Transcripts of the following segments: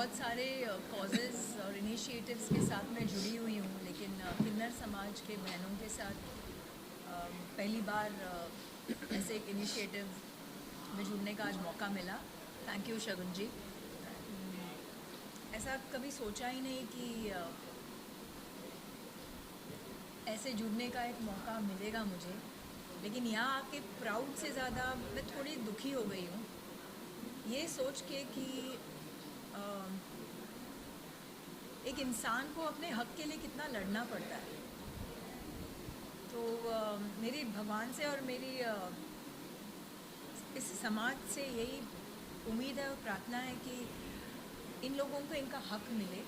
बहुत सारे कॉजेज़ और इनिशिएटिव्स के साथ मैं जुड़ी हुई हूँ, लेकिन किन्नर समाज के बहनों के साथ पहली बार ऐसे एक इनिशिएटिव में जुड़ने का आज मौका मिला। थैंक यू शगुन जी। ऐसा कभी सोचा ही नहीं कि ऐसे जुड़ने का एक मौका मिलेगा मुझे, लेकिन यहाँ आके प्राउड से ज़्यादा मैं थोड़ी दुखी हो गई हूँ ये सोच के कि एक इंसान को अपने हक के लिए कितना लड़ना पड़ता है। तो मेरी भगवान से और मेरी इस समाज से यही उम्मीद है और प्रार्थना है कि इन लोगों को इनका हक मिले।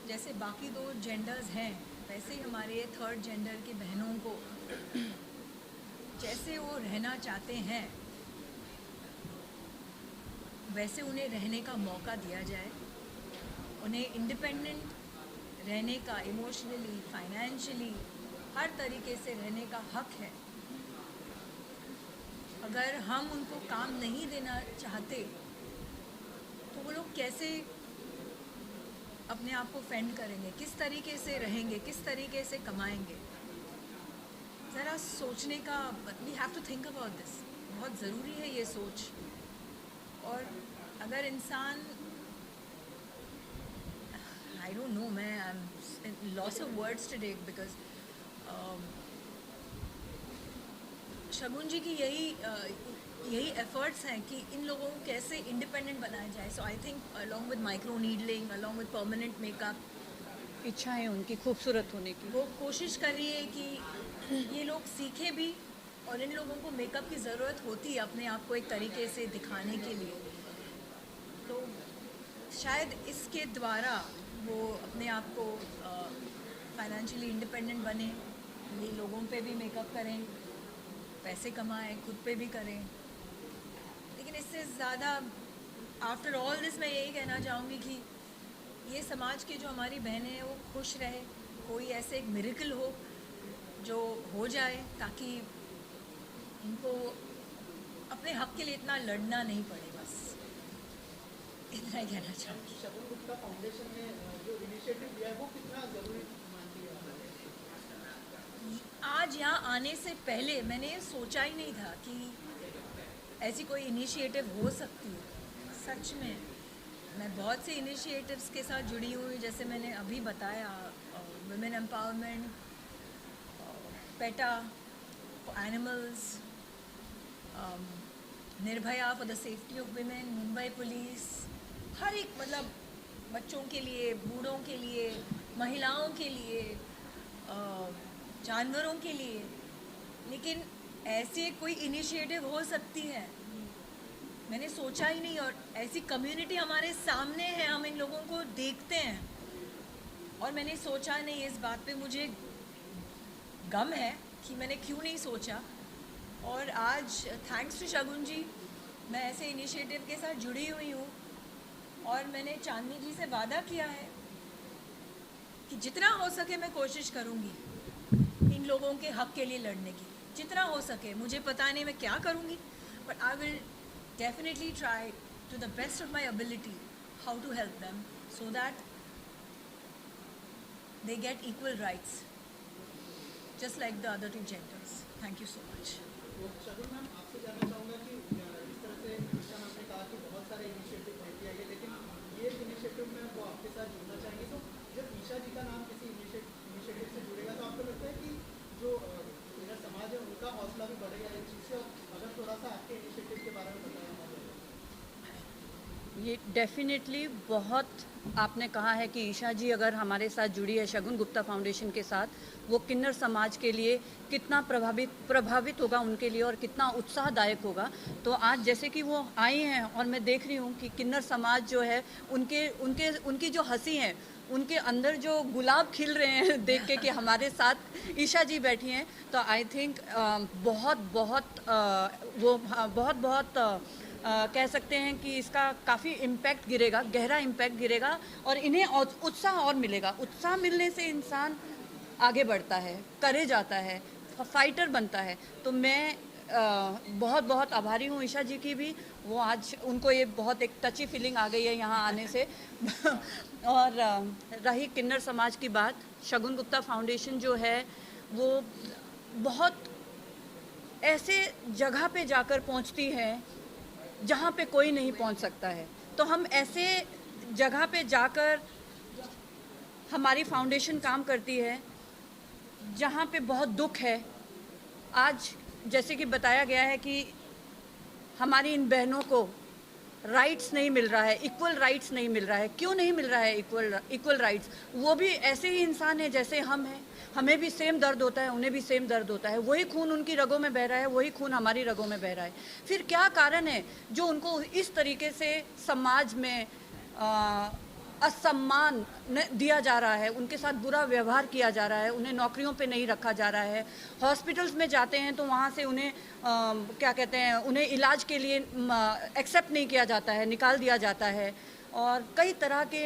जैसे बाकी दो जेंडर्स हैं, वैसे ही हमारे थर्ड जेंडर की बहनों को जैसे वो रहना चाहते हैं वैसे उन्हें रहने का मौका दिया जाए। उन्हें इंडिपेंडेंट रहने का, इमोशनली, फाइनेंशियली, हर तरीके से रहने का हक है। अगर हम उनको काम नहीं देना चाहते तो वो लोग कैसे अपने आप को फेंड करेंगे, किस तरीके से रहेंगे, किस तरीके से कमाएंगे। ज़रा सोचने का, we have to think about this. बहुत ज़रूरी है ये सोच। और अगर इंसान, आई डोंट नो, मैं I am loss of words today because Shagun ji की यही एफर्ट्स हैं कि इन लोगों को कैसे इंडिपेंडेंट बनाया जाए। So I think along with micro needling, along with permanent makeup, इच्छा है उनकी खूबसूरत होने की। वो कोशिश कर रही है कि ये लोग सीखें भी, और इन लोगों को मेकअप की ज़रूरत होती है अपने आप को एक तरीके से दिखाने के लिए। तो शायद इसके द्वारा वो अपने आप को फाइनेंशियली इंडिपेंडेंट बने, ये लोगों पे भी मेकअप करें, पैसे कमाएं, खुद पे भी करें। लेकिन इससे ज़्यादा आफ्टर ऑल दिस मैं यही कहना चाहूँगी कि ये समाज की जो हमारी बहनें हैं वो खुश रहे। कोई ऐसे एक मिरेकल हो जो हो जाए ताकि इनको अपने हक के लिए इतना लड़ना नहीं पड़े। बस इतना ही कहना चाहूँगी। शगुन गुप्ता फाउंडेशन ने जो इनिशिएटिव लिया है वो कितना ज़रूरी मानती है? आज यहाँ आने से पहले मैंने ये सोचा ही नहीं था कि ऐसी कोई इनिशिएटिव हो सकती है। सच में मैं बहुत से इनिशिएटिव्स के साथ जुड़ी हुई, जैसे मैंने अभी बताया, women empowerment, PETA animals, Nirbhaya for the safety of women, Mumbai police, हर एक, मतलब बच्चों के लिए, बूढ़ों के लिए, महिलाओं के लिए, जानवरों के लिए। लेकिन ऐसे कोई इनिशिएटिव हो सकती है मैंने सोचा ही नहीं। और ऐसी कम्युनिटी हमारे सामने है, हम इन लोगों को देखते हैं और मैंने सोचा नहीं। इस बात पे मुझे गम है कि मैंने क्यों नहीं सोचा। और आज थैंक्स टू शगुन जी मैं ऐसे इनिशिएटिव के साथ जुड़ी हुई हूँ। और मैंने चांदनी जी से वादा किया है कि जितना हो सके मैं कोशिश करूँगी इन लोगों के हक के लिए लड़ने की, जितना हो सके। मुझे पता नहीं मैं क्या करूँगी, but I will definitely try to the best of my ability how to help them so that they get equal rights just like the other two genders. Thank you so much. तो शगुन ma'am, आपसे जानना चाहूँगा कि इस तरह से Isha ma'am ने कहा कि बहुत सारे इनिशिएटिव लेके आइए, लेकिन ये इनिशिएटिव में वो आपके साथ जुड़ना चाहेंगे। तो जब ईशा जी का नाम किसी इनिशिएटिव से जुड़ेगा तो आपको लगता है कि जो मेरा समाज है उनका हौसला भी बढ़ेगा इस चीज़ से? और अगर थोड़ा सा आपके इनिशिएटिव के बारे में बताया हमारे। ये डेफिनेटली बहुत आपने कहा है कि ईशा जी अगर हमारे साथ जुड़ी है शगुन गुप्ता फाउंडेशन के साथ, वो किन्नर समाज के लिए कितना प्रभावित होगा उनके लिए और कितना उत्साहदायक होगा। तो आज जैसे कि वो आई हैं और मैं देख रही हूँ कि किन्नर समाज जो है उनकी जो हंसी है, उनके अंदर जो गुलाब खिल रहे हैं देख के कि हमारे साथ ईशा जी बैठी हैं, तो आई थिंक बहुत कह सकते हैं कि इसका काफ़ी इम्पैक्ट गिरेगा, गहरा इम्पैक्ट गिरेगा और इन्हें उत्साह और मिलेगा। उत्साह मिलने से इंसान आगे बढ़ता है, करेज आता है, फाइटर बनता है। तो मैं बहुत बहुत आभारी हूँ ईशा जी की भी। वो आज उनको ये बहुत एक टची फीलिंग आ गई है यहाँ आने से। और रही किन्नर समाज की बात, शगुन गुप्ता फाउंडेशन जो है वो बहुत ऐसे जगह पे जाकर पहुँचती है जहाँ पे कोई नहीं पहुँच सकता है। तो हम ऐसे जगह पे जाकर हमारी फाउंडेशन काम करती है जहाँ पे बहुत दुख है। आज जैसे कि बताया गया है कि हमारी इन बहनों को राइट्स नहीं मिल रहा है, इक्वल राइट्स नहीं मिल रहा है। क्यों नहीं मिल रहा है इक्वल राइट्स? वो भी ऐसे ही इंसान है जैसे हम हैं, हमें भी सेम दर्द होता है, उन्हें भी सेम दर्द होता है। वही खून उनकी रगों में बह रहा है, वही खून हमारी रगों में बह रहा है। फिर क्या कारण है जो उनको इस तरीके से समाज में असम्मान दिया जा रहा है, उनके साथ बुरा व्यवहार किया जा रहा है, उन्हें नौकरियों पे नहीं रखा जा रहा है। हॉस्पिटल्स में जाते हैं तो वहाँ से उन्हें क्या कहते हैं, उन्हें इलाज के लिए एक्सेप्ट नहीं किया जाता है, निकाल दिया जाता है और कई तरह के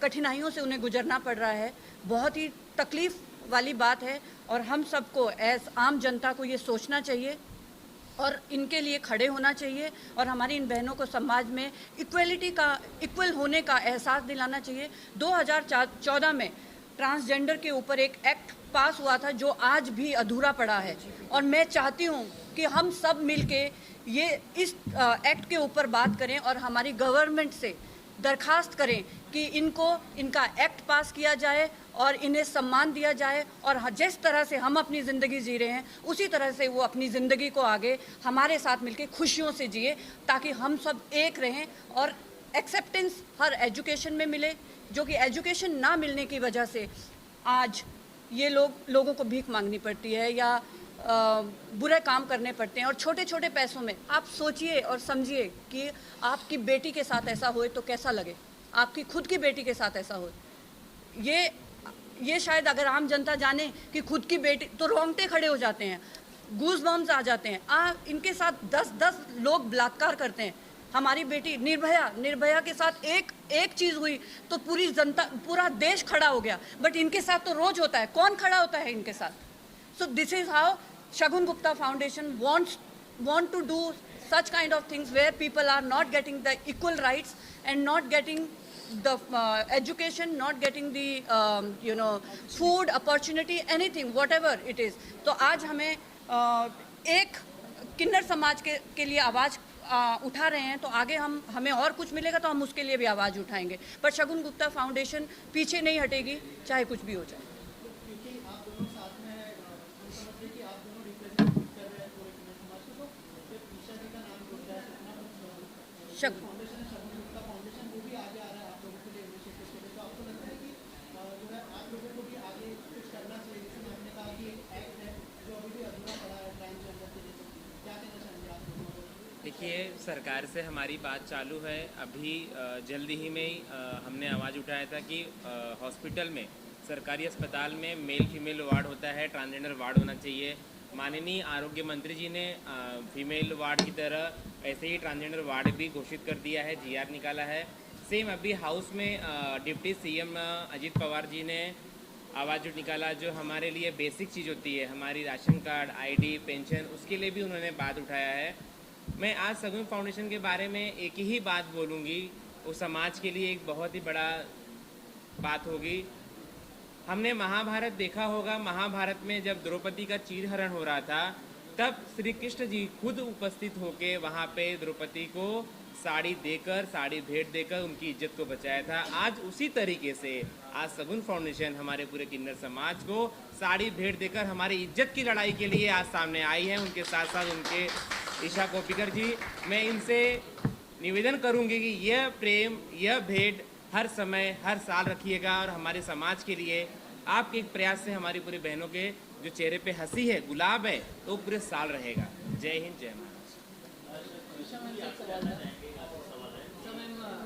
कठिनाइयों से उन्हें गुजरना पड़ रहा है। बहुत ही तकलीफ़ वाली बात है और हम सबको एज आम जनता को ये सोचना चाहिए और इनके लिए खड़े होना चाहिए और हमारी इन बहनों को समाज में इक्वल होने का एहसास दिलाना चाहिए। 2014 में ट्रांसजेंडर के ऊपर एक एक्ट पास हुआ था जो आज भी अधूरा पड़ा है और मैं चाहती हूँ कि हम सब मिलके ये इस एक्ट के ऊपर बात करें और हमारी गवर्नमेंट से दरखास्त करें कि इनका एक्ट पास किया जाए और इन्हें सम्मान दिया जाए और जिस तरह से हम अपनी ज़िंदगी जी रहे हैं उसी तरह से वो अपनी ज़िंदगी को आगे हमारे साथ मिलकर खुशियों से जिए, ताकि हम सब एक रहें और एक्सेप्टेंस हर एजुकेशन में मिले, जो कि एजुकेशन ना मिलने की वजह से आज ये लोगों को भीख मांगनी पड़ती है या बुरे काम करने पड़ते हैं और छोटे छोटे पैसों में। आप सोचिए और समझिए कि आपकी बेटी के साथ ऐसा होए तो कैसा लगे, आपकी खुद की बेटी के साथ ऐसा हो। ये शायद अगर आम जनता जाने कि खुद की बेटी, तो रोंगटे खड़े हो जाते हैं, गूज बम्स आ जाते हैं। इनके साथ 10-10 लोग बलात्कार करते हैं। हमारी बेटी निर्भया के साथ एक चीज़ हुई तो पूरी जनता, पूरा देश खड़ा हो गया, बट इनके साथ तो रोज होता है। कौन खड़ा होता है इनके साथ? So this is how Shagun Gupta Foundation want to do such kind of things where people are not getting the equal rights and not getting the education, not getting the food opportunity, anything whatever it is. तो आज हमें एक किन्नर समाज के लिए आवाज़ उठा रहे हैं, तो आगे हमें और कुछ मिलेगा तो हम उसके लिए भी आवाज़ उठाएंगे। पर शगुन गुप्ता फाउंडेशन पीछे नहीं हटेगी, चाहे कुछ भी हो जाए। क्योंकि आप दोनों साथ में हैं, हम समझते हैं कि आप दोनों रिप्रेजेंट कर रहे हैं पूरे किन्नर समाज को, तो जब ईशा जी का नाम जुड़ जाए तो शगुन फाउंडेशन, शगुन गुप्ता फाउंडेशन, वो भी आगे आ रहा है आप लोगों के लिए इनिशिएटिव के लिए, तो आपको लगता है कि जो है आप लोगों को भी आगे कुछ करना चाहिए? जिसमें आपने कहा कि एक एक्ट है जो अभी भी अधूरा पड़ा है ट्रांसजेंडर के लिए, क्या कहना चाहेंगे आप लोगों को? देखिए, सरकार से हमारी बात चालू है। अभी जल्दी ही में हमने आवाज़ उठाया था कि हॉस्पिटल में, सरकारी अस्पताल में मेल फीमेल वार्ड होता है, ट्रांसजेंडर वार्ड होना चाहिए। माननीय आरोग्य मंत्री जी ने फीमेल वार्ड की तरह ऐसे ही ट्रांसजेंडर वार्ड भी घोषित कर दिया है, GR निकाला है। सेम अभी हाउस में डिप्टी CM अजित पवार जी ने आवाज़ निकाला, जो हमारे लिए बेसिक चीज़ होती है, हमारी राशन कार्ड, ID, पेंशन, उसके लिए भी उन्होंने बात उठाया है। मैं आज शगुन फाउंडेशन के बारे में एक ही बात बोलूँगी, वो समाज के लिए एक बहुत ही बड़ा बात होगी। हमने महाभारत देखा होगा, महाभारत में जब द्रौपदी का चीरहरण हो रहा था तब श्री कृष्ण जी खुद उपस्थित होकर वहाँ पे द्रौपदी को साड़ी भेंट देकर उनकी इज्जत को बचाया था। आज उसी तरीके से आज शगुन फाउंडेशन हमारे पूरे किन्नर समाज को साड़ी भेंट देकर हमारी इज्जत की लड़ाई के लिए आज सामने आई है। उनके साथ साथ उनके ईशा कोप्पिकर जी, मैं इनसे निवेदन करूंगी कि यह प्रेम, यह भेंट हर समय हर साल रखिएगा और हमारे समाज के लिए आपके एक प्रयास से हमारी पूरी बहनों के जो चेहरे पे हंसी है, गुलाब है, तो पूरे साल रहेगा। जय हिंद, जय महाराष्ट्र।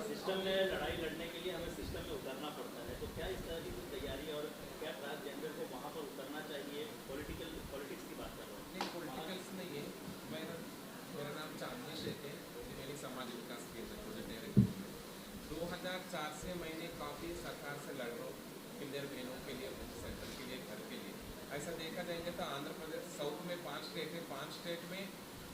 सिस्टम में लड़ाई लड़ने के लिए हमें सिस्टम में उतरना पड़ता है, तो क्या इस तरह की कुछ तैयारी और क्या ट्रांसजेंडर को वहाँ पर उतरना चाहिए? पॉलिटिक्स की बात कर रहा हूँ। नहीं, पॉलिटिकल्स नहीं है। मेरा नाम चांदनी शेख है, मेरी समाज विकास केंद्र प्रोजेक्ट डायरेक्टर। 2004 से मैंने काफ़ी सरकार से लड़ रहा हूँ किन्नर बहनों के लिए, सेंटर के लिए, घर के लिए। ऐसा देखा जाएगा तो आंध्र प्रदेश साउथ में 5 स्टेट है, 5 स्टेट में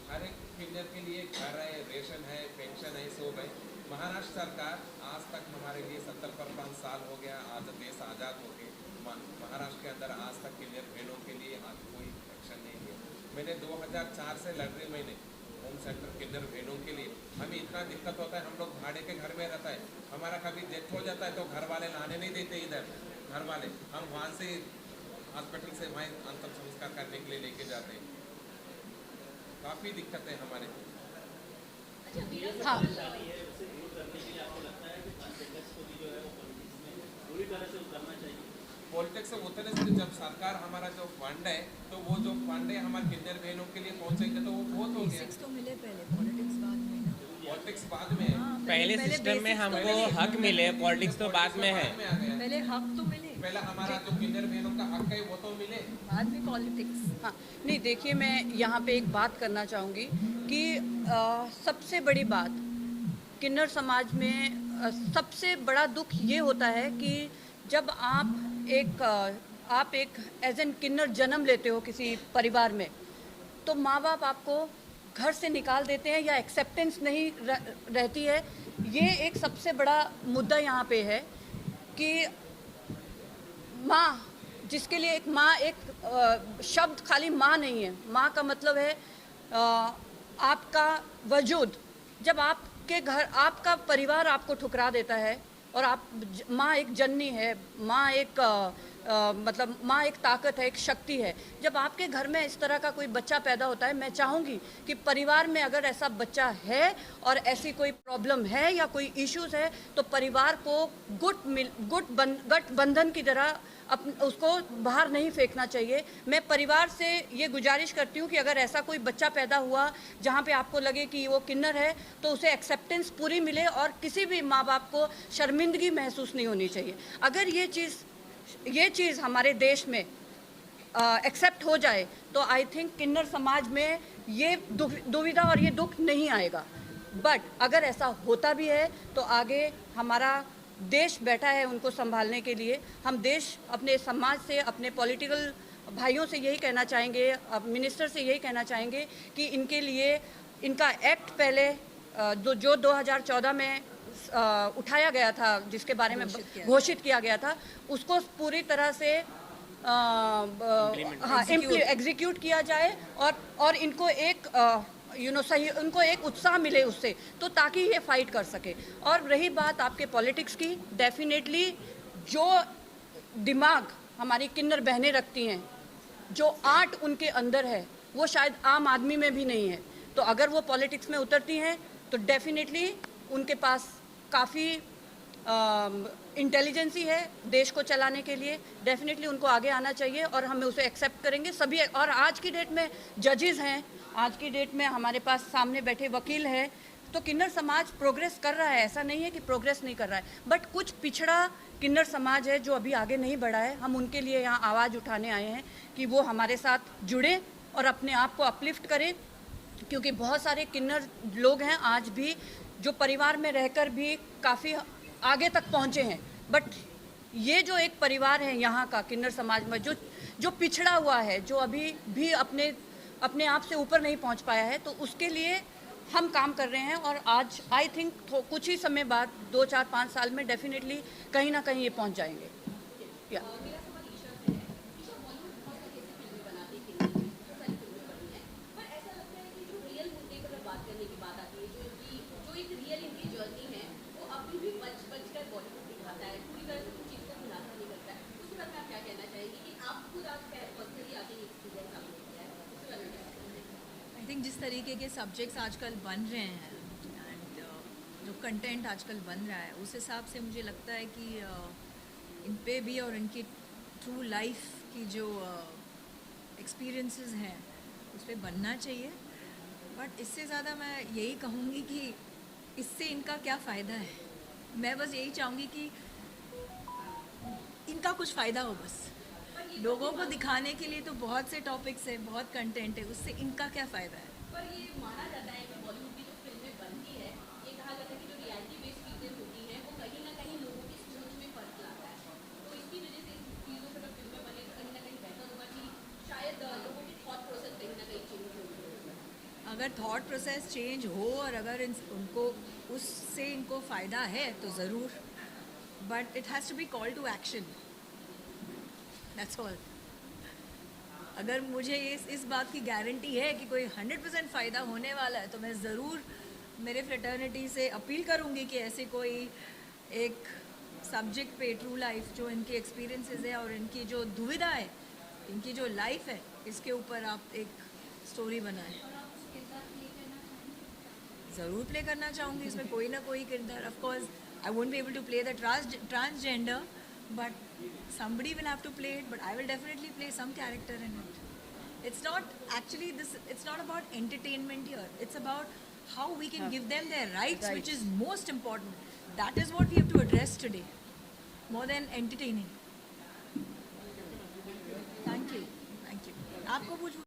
हर एक किन्नर के लिए घर है, रेशन है, पेंशन है, सब है। महाराष्ट्र सरकार आज तक हमारे लिए 70-75 साल हो गया, आज देश आज़ाद हो गए, महाराष्ट्र के अंदर आज तक किन्नर बहनों के लिए आज कोई एक्शन नहीं है। मैंने 2004 से लड़ रही, मैंने होम सेंटर किन्नर बहनों के लिए। हमें इतना दिक्कत होता है, हम लोग भाड़े के घर में रहता है, हमारा कभी डेथ हो जाता है तो घर वाले लाने नहीं देते इधर, घर वाले हम वहाँ से हॉस्पिटल से वहाँ अंतिम संस्कार करने के लिए लेके जाते हैं। काफ़ी दिक्कत है हमारे। हाँ, शादी है उसे दूर करने के लिए आपको लगता है कि ट्रांसजेंडर्स को भी जो है वो पॉलिटिक्स में पूरी तरह से उतरना चाहिए? पॉलिटिक्स से उतरने से जब सरकार हमारा जो फंड है, तो वो जो फंड है हमारे किन्नर बहनों के लिए पहुँचेंगे तो वो बहुत हो गया। बेसिक्स तो मिले पहले, पॉलिटिक्स बाद में ना। पॉलिटिक्स बाद में है। हाँ, पहले सिस्टम में basics तो हमको मिले। हक मिले, पॉलिटिक्स तो बाद में है। बाद में आ गया। पहले हक तो मिले, पहले हमारा जो किन्नर बहनों का हक है वो तो मिले। बाद में पॉलिटिक्स। हाँ, नहीं देखिए, मैं यहाँ पे एक बात करना चाहूँगी कि सबसे बड़ी बात किन्नर समाज में सबसे बड़ा दुख ये होता है कि जब आप एक एज एन किन्नर जन्म लेते हो किसी परिवार में, तो माँ बाप आपको घर से निकाल देते हैं या एक्सेप्टेंस नहीं रहती है। ये एक सबसे बड़ा मुद्दा यहाँ पे है कि माँ, जिसके लिए एक माँ एक शब्द खाली माँ नहीं है, माँ का मतलब है आपका वजूद। जब आपके घर आपका परिवार आपको ठुकरा देता है और माँ एक जननी है, माँ एक मतलब माँ एक ताकत है, एक शक्ति है। जब आपके घर में इस तरह का कोई बच्चा पैदा होता है, मैं चाहूँगी कि परिवार में अगर ऐसा बच्चा है और ऐसी कोई प्रॉब्लम है या कोई इश्यूज है, तो परिवार को गठबंधन की तरह उसको बाहर नहीं फेंकना चाहिए। मैं परिवार से ये गुजारिश करती हूँ कि अगर ऐसा कोई बच्चा पैदा हुआ जहाँ पे आपको लगे कि वो किन्नर है, तो उसे एक्सेप्टेंस पूरी मिले और किसी भी माँ बाप को शर्मिंदगी महसूस नहीं होनी चाहिए। अगर ये चीज़ हमारे देश में एक्सेप्ट हो जाए तो आई थिंक किन्नर समाज में ये दुविधा और ये दुख नहीं आएगा। बट अगर ऐसा होता भी है तो आगे हमारा देश बैठा है उनको संभालने के लिए। हम देश अपने समाज से, अपने पॉलिटिकल भाइयों से यही कहना चाहेंगे, मिनिस्टर से यही कहना चाहेंगे कि इनके लिए इनका एक्ट पहले जो 2014 में उठाया गया था, जिसके बारे में घोषित किया गया था, उसको पूरी तरह से एग्जीक्यूट किया जाए और इनको एक सही उनको एक उत्साह मिले उससे, तो ताकि ये फाइट कर सके। और रही बात आपके पॉलिटिक्स की, डेफिनेटली जो दिमाग हमारी किन्नर बहनें रखती हैं, जो आर्ट उनके अंदर है, वो शायद आम आदमी में भी नहीं है। तो अगर वो पॉलिटिक्स में उतरती हैं तो डेफिनेटली उनके पास काफ़ी इंटेलिजेंसी है देश को चलाने के लिए। डेफिनेटली उनको आगे आना चाहिए और हम उसे एक्सेप्ट करेंगे सभी। और आज की डेट में जजेस हैं, आज की डेट में हमारे पास सामने बैठे वकील हैं, तो किन्नर समाज प्रोग्रेस कर रहा है, ऐसा नहीं है कि प्रोग्रेस नहीं कर रहा है। बट कुछ पिछड़ा किन्नर समाज है जो अभी आगे नहीं बढ़ा है। हम उनके लिए यहाँ आवाज़ उठाने आए हैं कि वो हमारे साथ जुड़े और अपने आप को अपलिफ्ट करें, क्योंकि बहुत सारे किन्नर लोग हैं आज भी जो परिवार में रहकर भी काफ़ी आगे तक पहुँचे हैं। बट ये जो एक परिवार है यहाँ का किन्नर समाज में जो पिछड़ा हुआ है, जो अभी भी अपने आप से ऊपर नहीं पहुँच पाया है, तो उसके लिए हम काम कर रहे हैं। और आज आई थिंक कुछ ही समय बाद 2, 4, 5 साल में डेफिनेटली कहीं ना कहीं ये पहुँच जाएंगे। या जिस तरीके के सब्जेक्ट्स आजकल बन रहे हैं एंड जो कंटेंट आजकल बन रहा है, उस हिसाब से मुझे लगता है कि इन पे भी और इनकी थ्रू लाइफ की जो एक्सपीरियंसेस हैं उस पर बनना चाहिए। बट इससे ज़्यादा मैं यही कहूँगी कि इससे इनका क्या फ़ायदा है। मैं बस यही चाहूँगी कि इनका कुछ फ़ायदा हो। बस लोगों को दिखाने के लिए तो बहुत से टॉपिक्स है, बहुत कंटेंट है, उससे इनका क्या फ़ायदा है। पर ये माना जाता है कि बॉलीवुड की जो फिल्में बनती है, ये कहा जाता है कि जो रियलिटी बेस्ड चीज़ें होती हैं वो कहीं ना कहीं लोगों की सोच में फर्क लाता है। तो इसकी वजह से इस चीज़ों पर जब फिल्में बने तो कहीं ना कहीं बेहतर होगा कि शायद लोगों की थॉट अगर थॉट प्रोसेस चेंज हो और अगर उनको उससे इनको फ़ायदा है तो ज़रूर, but it has to be call to action, that's all. अगर मुझे इस बात की गारंटी है कि कोई 100% फ़ायदा होने वाला है तो मैं ज़रूर मेरे फ्रेटर्निटी से अपील करूँगी कि ऐसे कोई एक सब्जेक्ट पे ट्रू लाइफ जो इनके एक्सपीरियंसेस है और इनकी जो दुविधा है, इनकी जो लाइफ है, इसके ऊपर आप एक स्टोरी बनाएं। ज़रूर प्ले करना चाहूँगी इसमें कोई ना कोई किरदार। Of course I won't be able to play the transgender, but somebody will have to play it, but I will definitely play some character in it. It's not actually this, it's not about entertainment here, it's about how we can give them their rights, which is most important. That is what we have to address today, more than entertaining. Thank you. Thank you. आपको पूछ